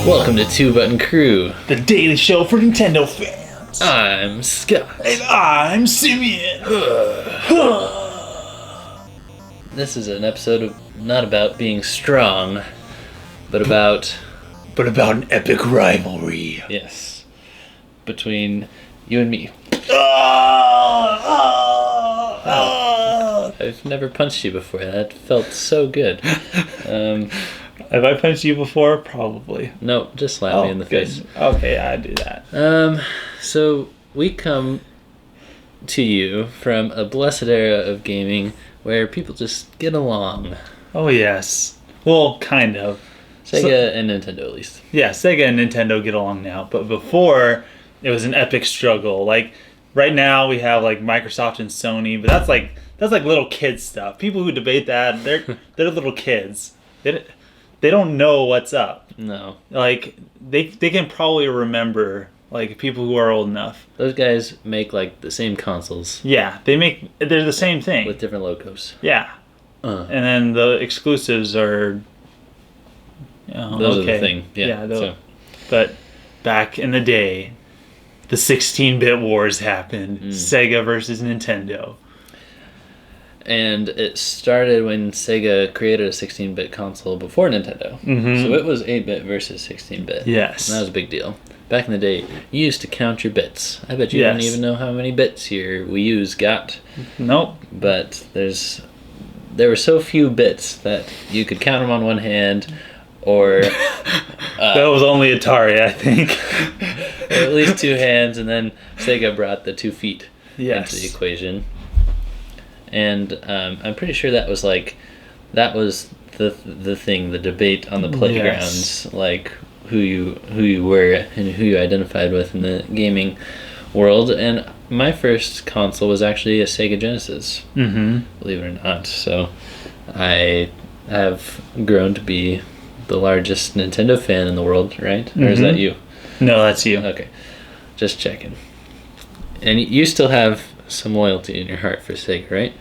Welcome to Two Button Crew. The daily show for Nintendo fans. I'm Scott. And I'm Simeon. This is an episode of not about being strong, but about an epic rivalry. yes, between you and me. I've never punched you before. That felt so good. Have I punched you before? Probably. No, just slap me in the face. Okay, I do that. So we come to you from a blessed era of gaming where people just get along. Oh yes. Well, kind of. Sega and Nintendo, at least. Yeah, Sega and Nintendo get along now, but before it was an epic struggle. Like right now we have like Microsoft and Sony, but that's like little kid stuff. People who debate that, they're little kids. They don't know what's up. No. Like they can probably remember like people who are old enough. Those guys make like the same consoles. Yeah, they're the same thing with different logos. Yeah. And then the exclusives are those are the thing. Yeah. But back in the day, the 16-bit wars happened. Sega versus Nintendo. And it started when Sega created a 16-bit console before Nintendo. Mm-hmm. So it was 8-bit versus 16-bit. Yes. And that was a big deal. Back in the day, you used to count your bits. I bet you don't even know how many bits your Wii U's got. Nope. But there were so few bits that you could count them on one hand, or... that was only Atari, I think. Or at least two hands, and then Sega brought the 2 feet into the equation. And I'm pretty sure that was the thing, the debate on the playgrounds, like who you were and who you identified with in the gaming world. And my first console was actually a Sega Genesis, believe it or not. So I have grown to be the largest Nintendo fan in the world, right? Or is that you? No, that's you. Okay, just checking. And you still have some loyalty in your heart for Sega, right?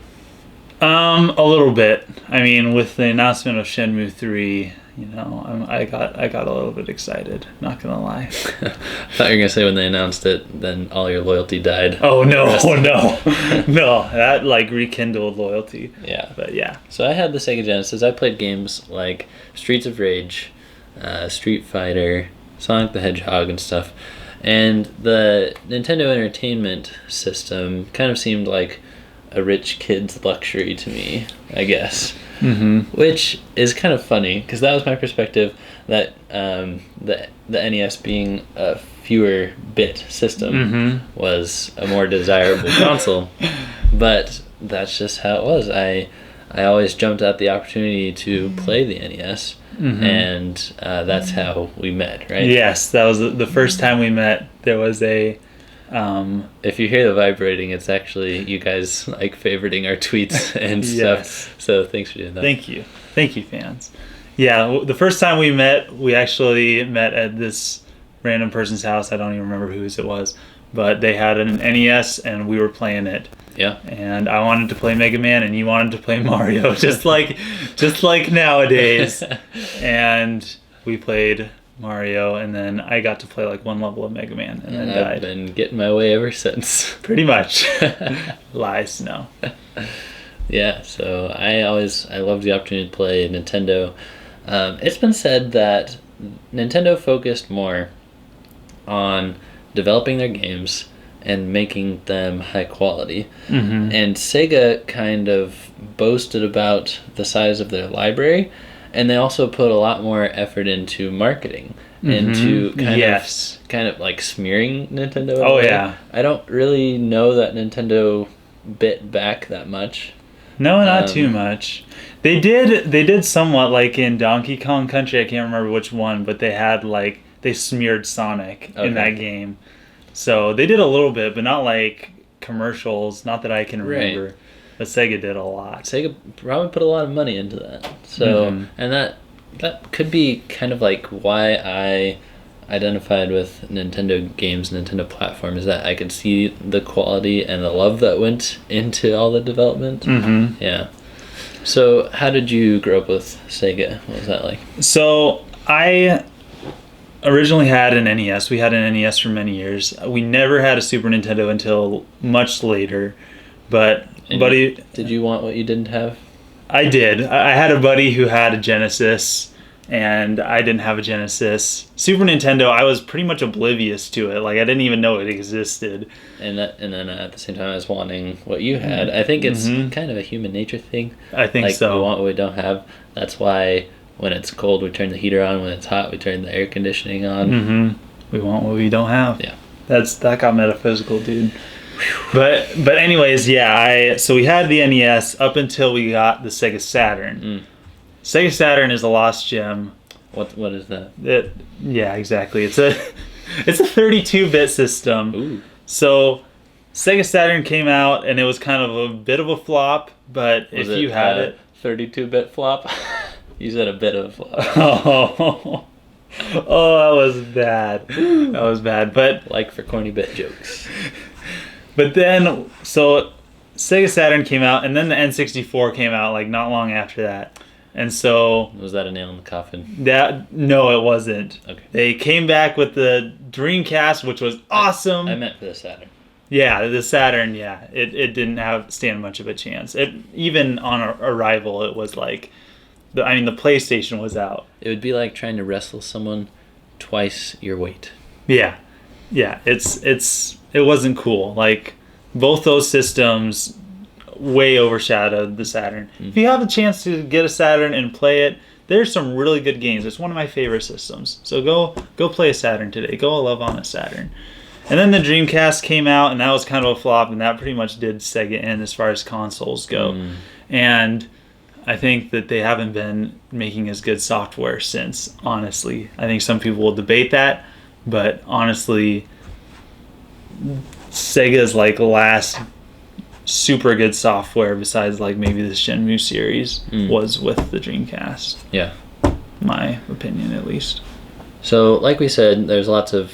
A little bit. I mean, with the announcement of Shenmue 3, I got a little bit excited, not gonna lie. I thought you were gonna say when they announced it, then all your loyalty died. Oh no, no, that like rekindled loyalty. Yeah, but yeah. So I had the Sega Genesis. I played games like Streets of Rage, Street Fighter, Sonic the Hedgehog, and stuff. And the Nintendo Entertainment System kind of seemed like a rich kid's luxury to me, I guess. Which is kind of funny, because that was my perspective, that the NES being a fewer bit system was a more desirable console. But that's just how it was. I always jumped at the opportunity to play the NES. And that's how we met, right? Yes, that was the first time we met. There was a... if you hear the vibrating, it's actually you guys like favoriting our tweets and stuff. So thanks for doing that. Thank you, fans. Yeah, the first time we met, we actually met at this random person's house. I don't even remember whose it was, but they had an NES and we were playing it. Yeah. And I wanted to play Mega Man and you wanted to play Mario, just like nowadays. And we played Mario, and then I got to play like one level of Mega Man, and then died. I've been getting my way ever since. Pretty much. Lies, no. Yeah, so I loved the opportunity to play Nintendo. It's been said that Nintendo focused more on developing their games and making them high quality. And Sega kind of boasted about the size of their library, and they also put a lot more effort into marketing, into kind of like smearing Nintendo. Oh yeah. I don't really know that Nintendo bit back that much. No, not too much. They did somewhat, like in Donkey Kong Country. I can't remember which one, but they smeared Sonic in that game. So they did a little bit, but not like commercials. Not that I can remember. Right. But Sega did a lot. Sega probably put a lot of money into that. So and that could be kind of like why I identified with Nintendo games, Nintendo platform, is that I could see the quality and the love that went into all the development. Yeah. So how did you grow up with Sega? What was that like? So I originally had an NES. We had an NES for many years. We never had a Super Nintendo until much later. But buddy, did you want what you didn't have? I did. I had a buddy who had a Genesis, and I didn't have a Genesis. Super Nintendo, I was pretty much oblivious to it. Like, I didn't even know it existed. And then at the same time, I was wanting what you had. I think it's kind of a human nature thing. I think so. We want what we don't have. That's why when it's cold, we turn the heater on. When it's hot, we turn the air conditioning on. We want what we don't have. Yeah. That got metaphysical, dude. But anyways, yeah, so we had the NES up until we got the Sega Saturn. Sega Saturn is a lost gem. What is that? Yeah, exactly. It's a 32-bit system. Ooh. So Sega Saturn came out and it was kind of a bit of a flop, but if you had it, 32-bit flop. You said a bit of a flop. Oh, that was bad. That was bad. But like for corny bit jokes. But then, so Sega Saturn came out, and then the N64 came out, like, not long after that. And so... Was that a nail in the coffin? No, it wasn't. Okay. They came back with the Dreamcast, which was awesome. I meant for the Saturn. Yeah, the Saturn, yeah. It didn't stand much of a chance. Even on arrival, it was like... the PlayStation was out. It would be like trying to wrestle someone twice your weight. Yeah. Yeah, it wasn't cool. Like, both those systems way overshadowed the Saturn. If you have a chance to get a Saturn and play it, there's some really good games. It's one of my favorite systems. So go play a Saturn today. Go love on a Saturn. And then the Dreamcast came out, and that was kind of a flop, and that pretty much did Sega in as far as consoles go. And I think that they haven't been making as good software since, honestly. I think some people will debate that, but honestly... Sega's like last super good software besides like maybe the Shenmue series was with the Dreamcast. Yeah. My opinion, at least. So, like we said, there's lots of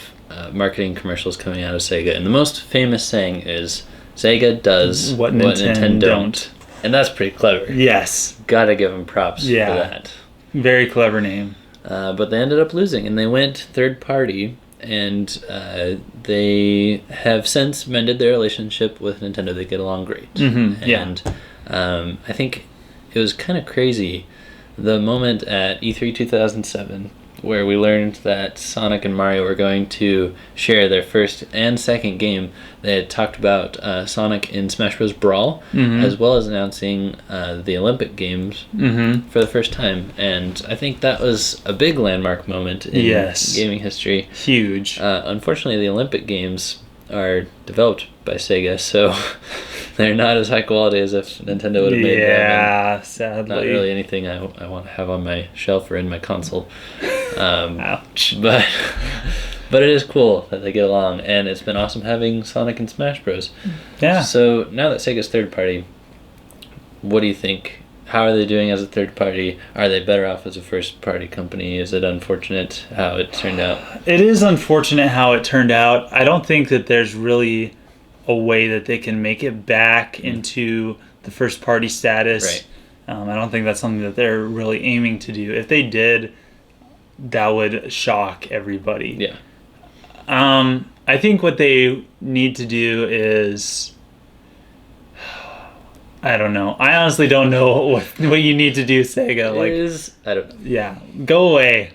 marketing commercials coming out of Sega, and the most famous saying is, Sega does what Nintendo don't. And that's pretty clever. Yes. Gotta give them props for that. Very clever name. But they ended up losing, and they went third party. And they have since mended their relationship with Nintendo. They get along great. And I think it was kind of crazy the moment at E3 2007 where we learned that Sonic and Mario were going to share their first and second game. They had talked about Sonic in Smash Bros. Brawl, as well as announcing the Olympic Games for the first time. And I think that was a big landmark moment in gaming history. Huge. Unfortunately, the Olympic Games are developed by Sega, so they're not as high quality as if Nintendo would have made them. Yeah, sadly. Not really anything I want to have on my shelf or in my console. Ouch. But it is cool that they get along, and it's been awesome having Sonic and Smash Bros. Yeah. So now that Sega's third party, what do you think? How are they doing as a third party? Are they better off as a first party company? Is it unfortunate how it turned out? It is unfortunate how it turned out. I don't think that there's really a way that they can make it back into the first party status. Right. I don't think that's something that they're really aiming to do. If they did, that would shock everybody. Yeah. I think what they need to do is... I don't know. I honestly don't know what you need to do, Sega. I don't know. Yeah, go away.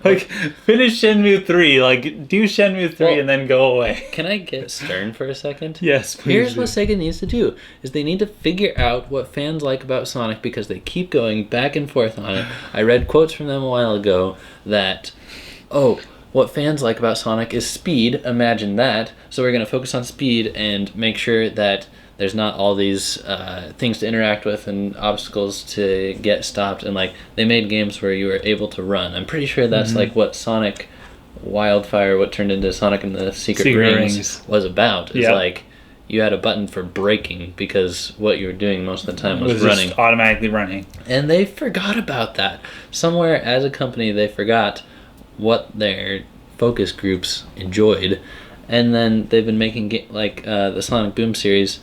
Like, finish Shenmue 3. Like, do Shenmue 3 and then go away. Can I get stern for a second? Yes, please. Here's what Sega needs to do, is they need to figure out what fans like about Sonic because they keep going back and forth on it. I read quotes from them a while ago that, what fans like about Sonic is speed. Imagine that. So we're going to focus on speed and make sure that there's not all these things to interact with and obstacles to get stopped. And like they made games where you were able to run. I'm pretty sure that's like what Sonic Wildfire, what turned into Sonic and the Secret Rings was about. It's like you had a button for braking because what you were doing most of the time was running. Just automatically running. And they forgot about that. Somewhere as a company, they forgot what their focus groups enjoyed. And then they've been making the Sonic Boom series.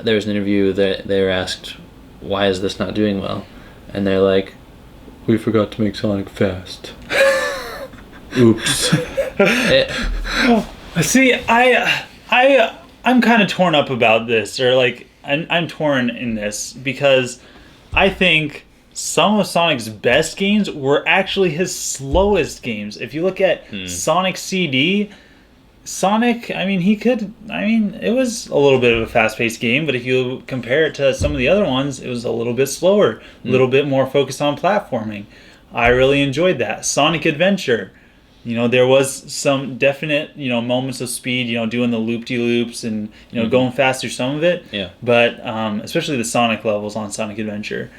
There was an interview that they were asked, why is this not doing well? And they're like, we forgot to make Sonic fast. Oops. See, I'm kind of torn up about this, or like I'm torn in this because I think some of Sonic's best games were actually his slowest games. If you look at Sonic CD, Sonic, it was a little bit of a fast-paced game, but if you compare it to some of the other ones, it was a little bit slower, a little bit more focused on platforming. I really enjoyed that. Sonic Adventure, there was some definite, moments of speed, doing the loop-de-loops and, going fast through some of it. Yeah. But especially the Sonic levels on Sonic Adventure.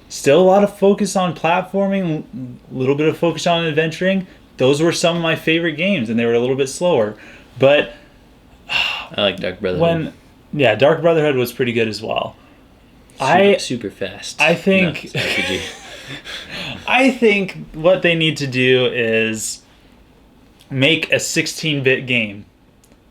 Still a lot of focus on platforming, a little bit of focus on adventuring. Those were some of my favorite games, and they were a little bit slower. But I like Dark Brotherhood. Dark Brotherhood was pretty good as well. Super fast. I think I think what they need to do is make a 16-bit game.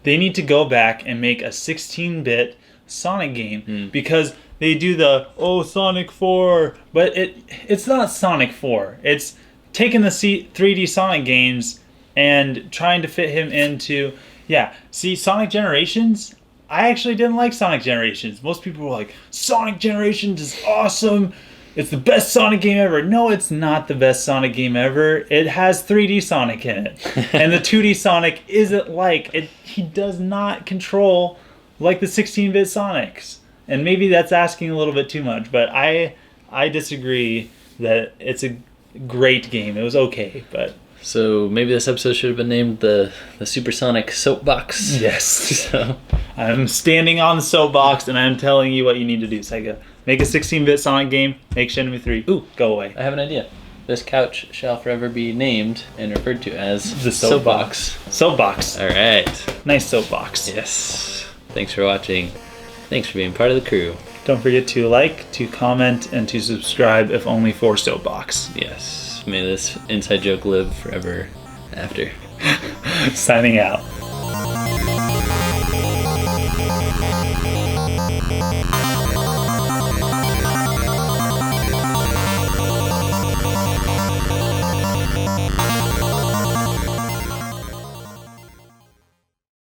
They need to go back and make a 16-bit Sonic game because they do the Sonic 4, but it's not Sonic 4. It's taking the 3D Sonic games and trying to fit him into... Yeah, see, Sonic Generations, I actually didn't like Sonic Generations. Most people were like, Sonic Generations is awesome. It's the best Sonic game ever. No, it's not the best Sonic game ever. It has 3D Sonic in it. And the 2D Sonic isn't like... He does not control like the 16-bit Sonics. And maybe that's asking a little bit too much, but I disagree that it's a great game. It was okay, but... So maybe this episode should have been named the Supersonic Soapbox. Yes. So I'm standing on the soapbox and I'm telling you what you need to do, Sega. Make a 16-bit Sonic game, make Shenmue 3. Ooh, go away. I have an idea. This couch shall forever be named and referred to as the soapbox. Soapbox. All right. Nice soapbox. Yes. Thanks for watching. Thanks for being part of the crew. Don't forget to like, to comment, and to subscribe, if only for Soapbox. Yes. May this inside joke live forever after. Signing out.